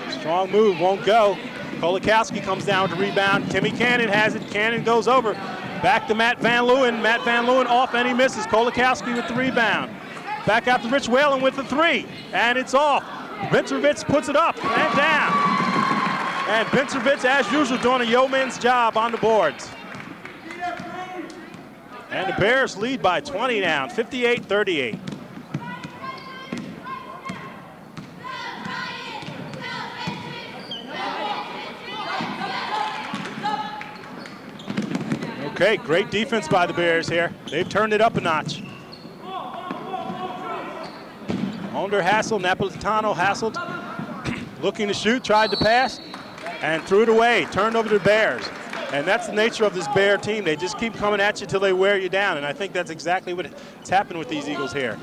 Strong move, won't go. Kolakowski comes down with the rebound. Timmy Cannon has it. Cannon goes over. Back to Matt Van Leeuwen. Matt Van Leeuwen off and he misses. Kolakowski with the rebound. Back out to Rich Whalen with the 3. And it's off. Bencerovitz puts it up and down. And Bencerovitz, as usual, doing a yeoman's job on the boards. And the Bears lead by 20 now, 58-38. Okay, great defense by the Bears here. They've turned it up a notch. Onder hassled, Napolitano hassled. Looking to shoot, tried to pass, and threw it away. Turned over to the Bears. And that's the nature of this Bear team. They just keep coming at you till they wear you down. And I think that's exactly what's happened with these Eagles here.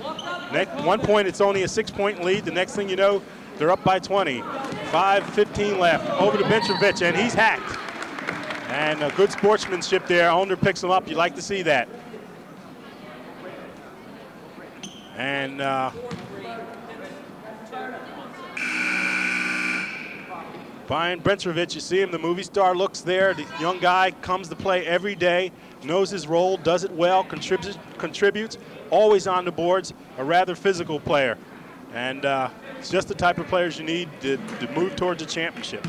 At one point, it's only a 6-point lead. The next thing you know, they're up by 20. 5:15 left. Over to Bencerovitz, and he's hacked. And a good sportsmanship there. Onder picks him up. You like to see that. And Brian Bencerovitz, you see him, the movie star looks there. The young guy comes to play every day, knows his role, does it well, contributes, always on the boards, a rather physical player. And it's just the type of players you need to move towards a championship.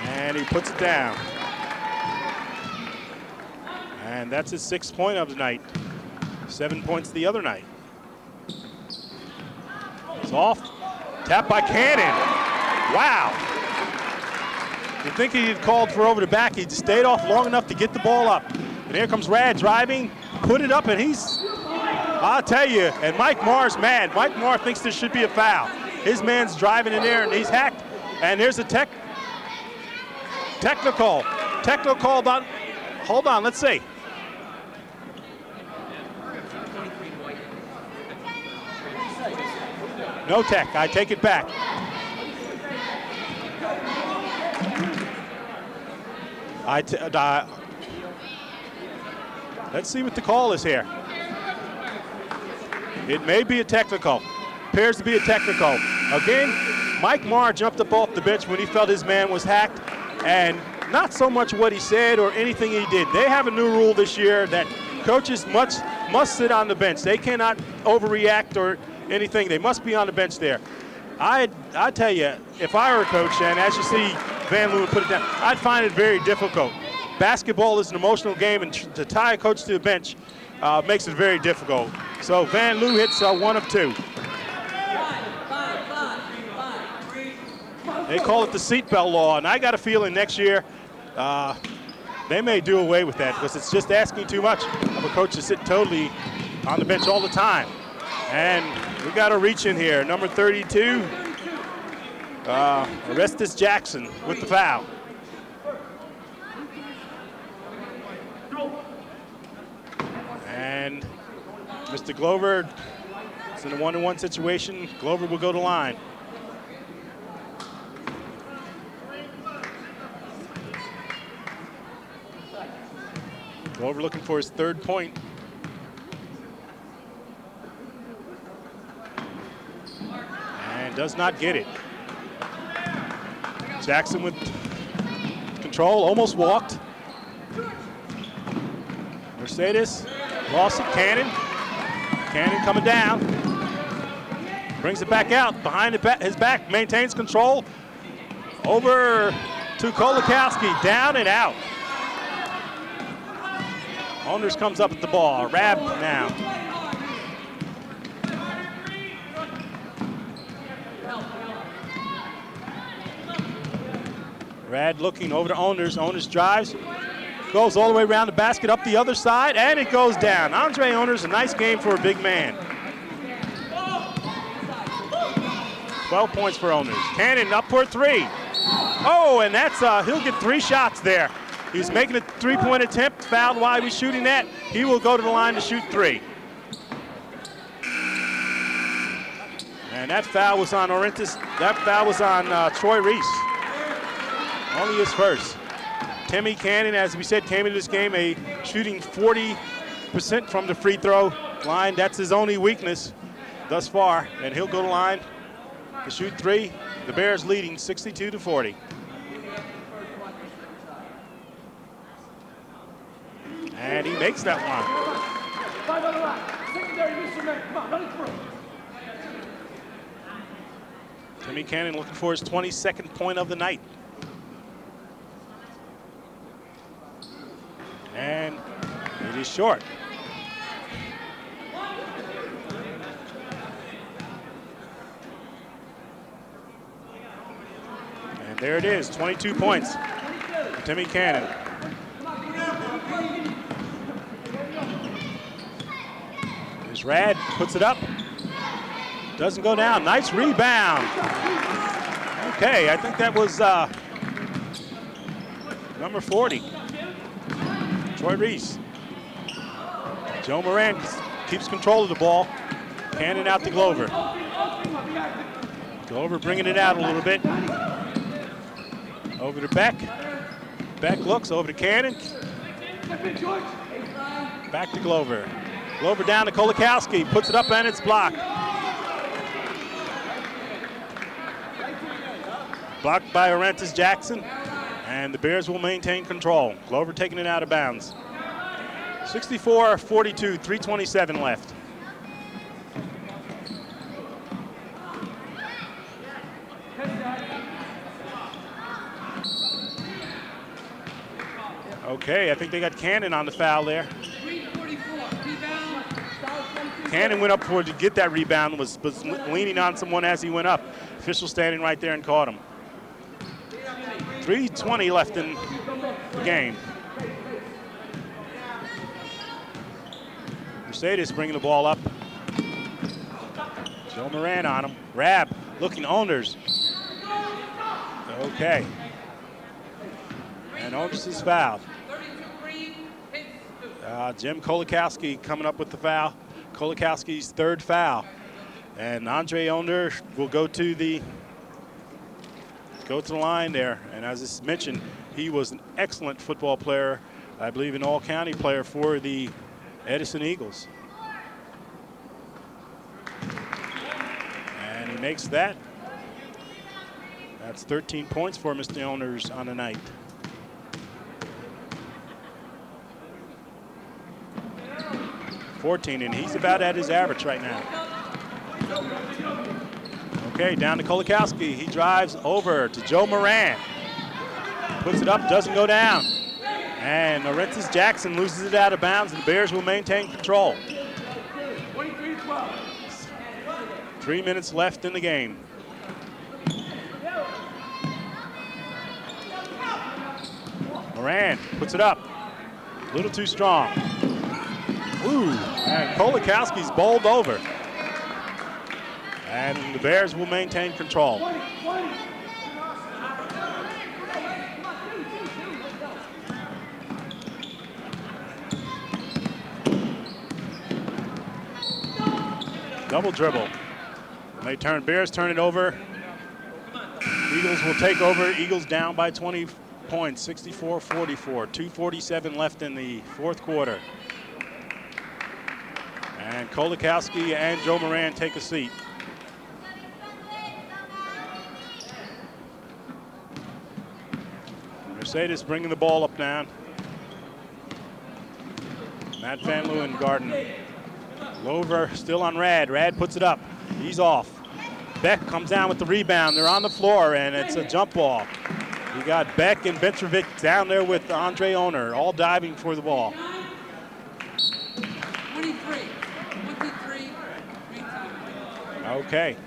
And he puts it down. And that's his 6th point of the night. 7 points the other night. It's off. Tap by Cannon. Wow. You'd think he'd called for over the back. He stayed off long enough to get the ball up. And here comes Rad driving, put it up, and I'll tell you, and Mike Marr's mad. Mike Marr thinks there should be a foul. His man's driving in there, and he's hacked. And there's a technical call. Hold on, let's see. No tech, I take it back. Let's see what the call is here. It may be a technical. Appears to be a technical. Again, Mike Marr jumped up off the bench when he felt his man was hacked, and not so much what he said or anything he did. They have a new rule this year that coaches must sit on the bench. They cannot overreact or anything. They must be on the bench there. I tell you, if I were a coach, and as you see Van Leeuwen put it down, I'd find it very difficult. Basketball is an emotional game, and to tie a coach to the bench makes it very difficult. So Van Leeuwen hits 1 of 2. They call it the seatbelt law, and I got a feeling next year they may do away with that because it's just asking too much of a coach to sit totally on the bench all the time. And we got a reach in here, number 32, Orestes Jackson with the foul. And Mr. Glover is in a 1-on-1 situation. Glover will go to line. Glover looking for his 3rd point. And does not get it. Jackson with control, almost walked. Mercedes lost it, Cannon. Cannon coming down. Brings it back out, behind his back, maintains control. Over to Kolakowski, down and out. Owners comes up with the ball, Rab now. Rad looking over to Owners. Owners drives, goes all the way around the basket, up the other side, and it goes down. Andre Owners, a nice game for a big man. 12 points for Owners. Cannon up for 3. Oh, and that's he'll get 3 shots there. He's making a 3-point attempt, fouled while he was shooting that. He will go to the line to shoot 3. And that foul was on Orentis. That foul was on Troy Reese. Only his first. Timmy Cannon, as we said, came into this game shooting 40% from the free throw line. That's his only weakness thus far. And he'll go to the line to shoot 3. The Bears leading 62-40. And he makes that one. Timmy Cannon looking for his 22nd point of the night. And it is short. And there it is, 22 points for Timmy Cannon. There's Rad, puts it up. Doesn't go down, nice rebound. Okay, I think that was number 40. Troy Reese. Joe Moran keeps control of the ball. Cannon out to Glover. Glover bringing it out a little bit. Over to Beck. Beck looks over to Cannon. Back to Glover. Glover down to Kolakowski. Puts it up and it's blocked. Blocked by Orentis Jackson. And the Bears will maintain control. Glover taking it out of bounds. 64-42, 3:27 left. Okay, I think they got Cannon on the foul there. Cannon went up for to get that rebound, was leaning on someone as he went up. Official standing right there and caught him. 3:20 left in the game. Mercedes bringing the ball up. Joe Moran on him. Rab looking Onders. Okay. And Onders is fouled. Jim Kolakowski coming up with the foul. Kolakowski's third foul. And Andre Onder will go to the line there. And as I mentioned, he was an excellent football player, I believe an all-county player for the Edison Eagles. And he makes that. That's 13 points for Mr. Onders on the night. And he's about at his average right now. Okay, down to Kolakowski. He drives over to Joe Moran. Puts it up, doesn't go down. And Laurentius Jackson loses it out of bounds, and the Bears will maintain control. 3 minutes left in the game. Moran puts it up. A little too strong. Ooh, and Kolakowski's bowled over. And the Bears will maintain control. Double dribble. And Bears turn it over. Eagles will take over. Eagles down by 20 points, 64-44. 2:47 left in the fourth quarter. And Kolakowski and Joe Moran take a seat. Mercedes bringing the ball up now. Matt Van Leeuwen guarding. Lover still on Rad. Rad puts it up. He's off. Beck comes down with the rebound. They're on the floor, and it's a jump ball. You got Beck and Bentrovic down there with Andre Oner, all diving for the ball. 23. Okay.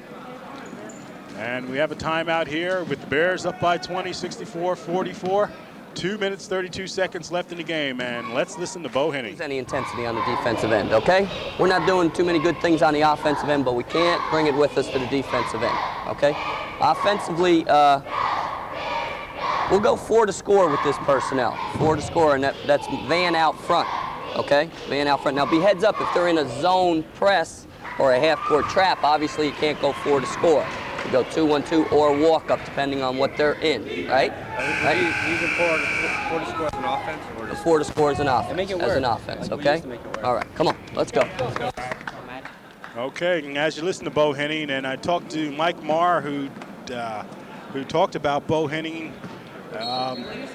And we have a timeout here with the Bears up by 20, 64-44. 2 minutes, 32 seconds left in the game, and let's listen to Bo Henning. Any intensity on the defensive end, okay? We're not doing too many good things on the offensive end, but we can't bring it with us to the defensive end, okay? Offensively, we'll go 4 to score with this personnel. 4 to score, and that's Van out front, okay? Van out front. Now, be heads up, if they're in a zone press or a half-court trap, obviously you can't go 4 to score. You go 2-1-2 or walk-up, depending on what they're in, right? These are 4 to score as an offense? Or just 4 to score as an offense. make it as work. an offense, Like, we okay? used to make it work. All right, come on, let's go. Okay, and as you listen to Bo Henning, and I talked to Mike Marr, who talked about Bo Henning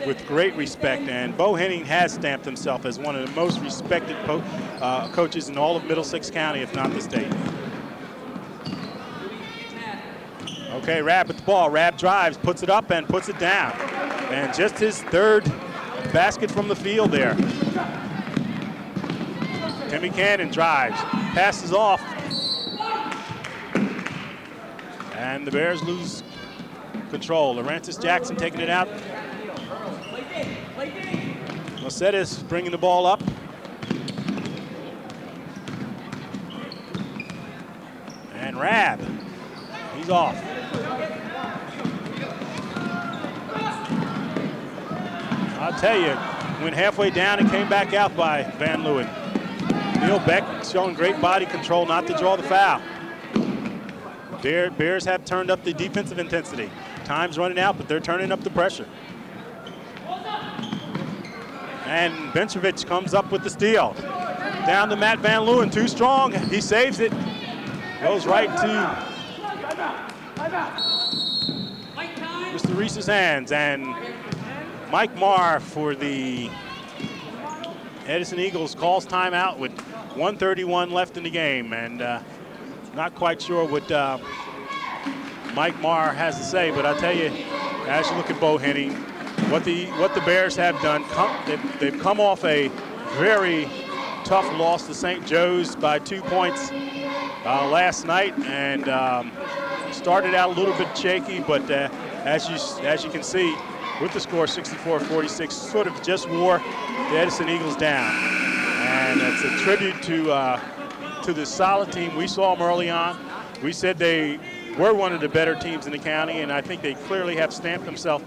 with great respect, and Bo Henning has stamped himself as one of the most respected coaches in all of Middlesex County, if not the state. Okay, Rab with the ball. Rab drives, puts it up, and puts it down. And just his third basket from the field there. Timmy Cannon drives, passes off. And the Bears lose control. Laurentius Jackson taking it out. Mercedes bringing the ball up. And Rab, he's off. I'll tell you, went halfway down and came back out by Van Leeuwen. Neil Beck showing great body control not to draw the foul. Bears have turned up the defensive intensity. Time's running out, but they're turning up the pressure. And Bentrovic comes up with the steal. Down to Matt Van Leeuwen, too strong. He saves it. Goes right to Mr. Reese's hands. And Mike Marr for the Edison Eagles calls timeout with 1:31 left in the game. And not quite sure what Mike Marr has to say, but I'll tell you, as you look at Bo Henning, what the Bears have done, they've come off a very tough loss to St. Joe's by 2 points last night, and started out a little bit shaky, but as you can see, with the score 64-46, sort of just wore the Edison Eagles down. And it's a tribute to the solid team. We saw them early on. We said they were one of the better teams in the county, and I think they clearly have stamped themselves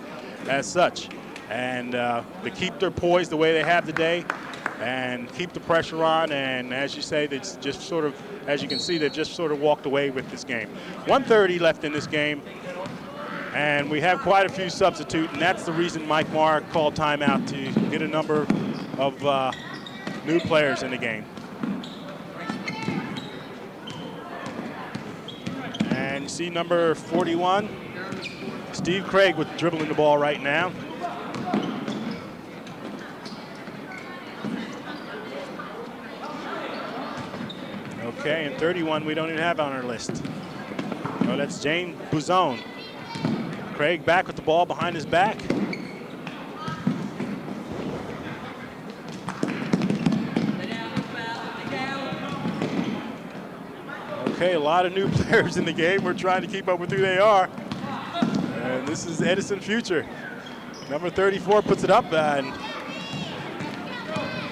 as such. And they keep their poise the way they have today and keep the pressure on. And as you say, it's just sort of, as you can see, they've just sort of walked away with this game. 1:30 left in this game. And we have quite a few substitute, and that's the reason Mike Marr called timeout, to get a number of new players in the game. And you see number 41, Steve Craig, with dribbling the ball right now. Okay, and 31 we don't even have on our list. Oh, that's Jane Bouzone. Craig back with the ball behind his back. Okay, a lot of new players in the game. We're trying to keep up with who they are. And this is Edison future. Number 34 puts it up, and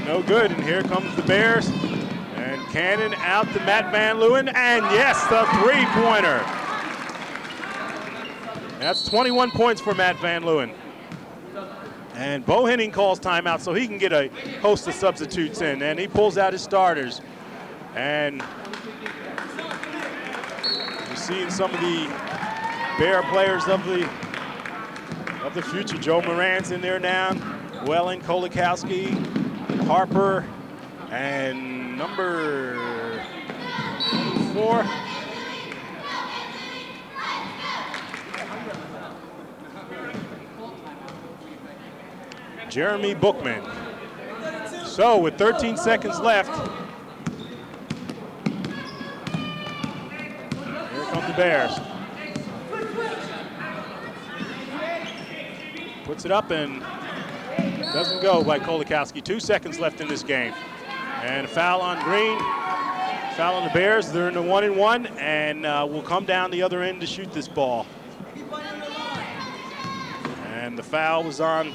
no good. And here comes the Bears. And Cannon out to Matt Van Leeuwen, and yes, the three-pointer. That's 21 points for Matt Van Leeuwen. And Bo Henning calls timeout so he can get a host of substitutes in, and he pulls out his starters. And you're seeing some of the Bear players of the future. Joe Moran's in there now. Welling, Kolakowski, Harper, and number 4. Jeremy Bookman. So with 13 seconds left, here come the Bears. Puts it up and doesn't go by Kolakowski. 2 seconds left in this game. And a foul on Green. Foul on the Bears. They're in the 1-and-1, and will come down the other end to shoot this ball. And the foul was on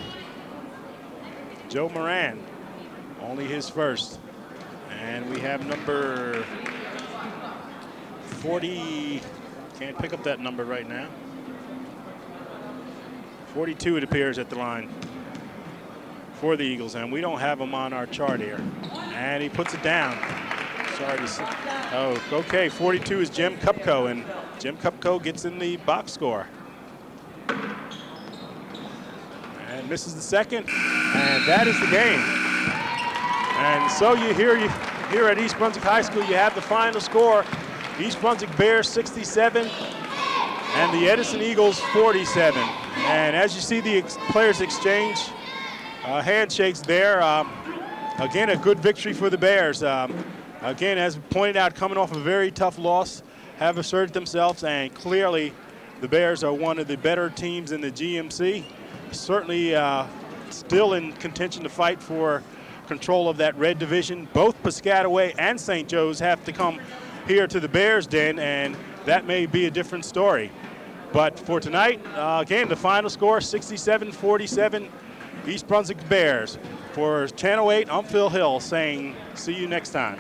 Joe Moran, only his first. And we have number 40, can't pick up that number right now. 42 it appears at the line for the Eagles, and we don't have him on our chart here. And he puts it down. Sorry to see. Oh, okay, 42 is Jim Kupko, and Jim Kupko gets in the box score. And misses the second, and that is the game. And so you hear here at East Brunswick High School, you have the final score. East Brunswick Bears 67 and the Edison Eagles 47. And as you see the players exchange handshakes there, again, a good victory for the Bears. Again, as pointed out, coming off a very tough loss, have asserted themselves, and clearly the Bears are one of the better teams in the GMC. Certainly still in contention to fight for control of that red division. Both Piscataway and St. Joe's have to come here to the Bears Den, and that may be a different story. But for tonight, again, the final score, 67-47, East Brunswick Bears. For Channel 8, I'm Phil Hill saying see you next time.